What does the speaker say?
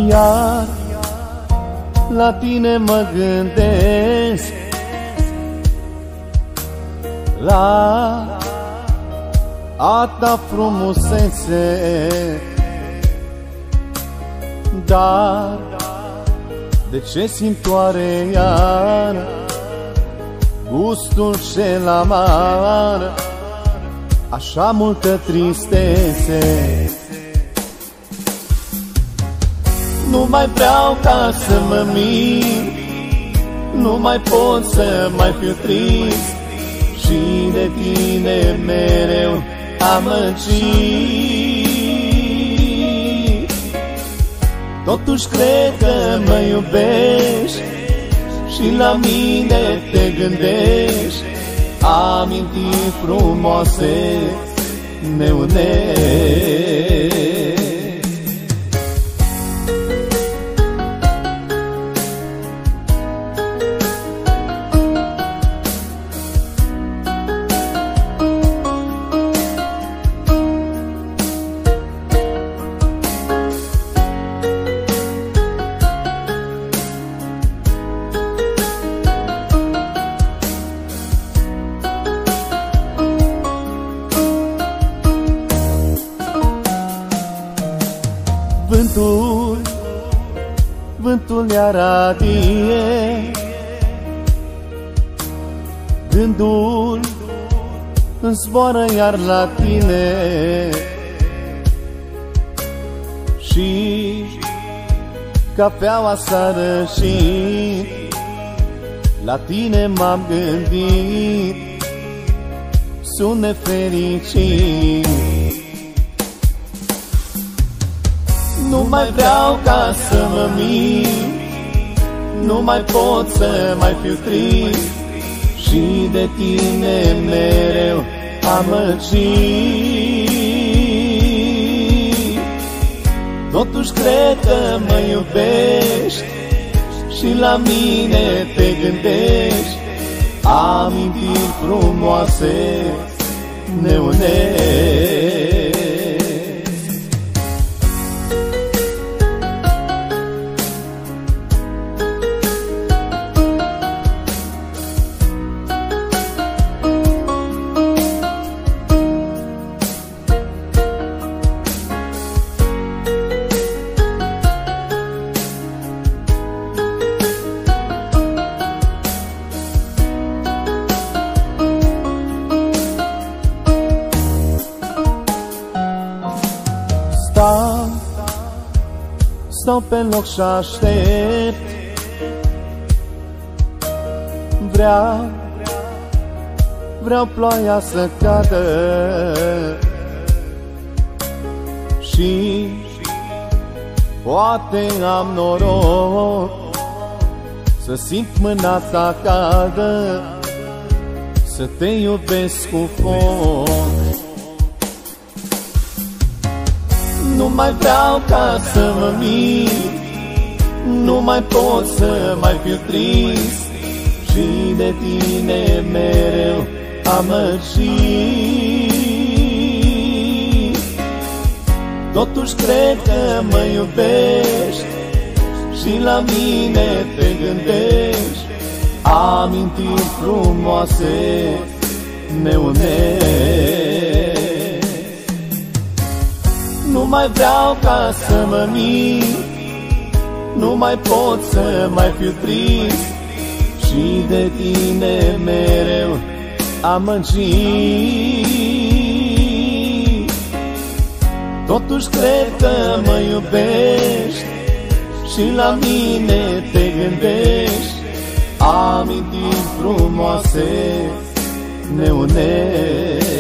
Iar la tine mă gândesc, la a ta frumusețe. Dar de ce simt oare iar gustul cel amar, așa multă tristețe? Nu mai vreau ca să mă mir, nu mai pot să mai fiu trist, și de tine mereu amăgit. Totuși cred că mă iubești și la mine te gândești, amintiri frumoase ne unesc. Vântul iar adie, gândul îmi zboară iar la tine, și cafeaua s-a rășit, la tine m-am gândit, sunt nefericit. Nu mai vreau ca să mă mir, nu mai pot să mai fiu trist, și de tine mereu amăgit. Totuși cred că mă iubești și la mine te gândești, amintiri frumoase ne unesc. Stau pe loc și aștept, vreau ploaia să cadă, și poate am noroc să simt mâna ta cadă, să te iubesc cu foc. Nu mai vreau ca să mă mir, nu mai pot să mai fiu trist, și de tine mereu amăgit. Totuși cred că mă iubești și la mine te gândești, amintiri frumoase ne unesc. Nu mai vreau ca să mă mir, nu mai pot să mai fiu trist, și de tine mereu amăgit. Totuși cred că mă iubești și la mine te gândești, amintiri frumoase ne unesc.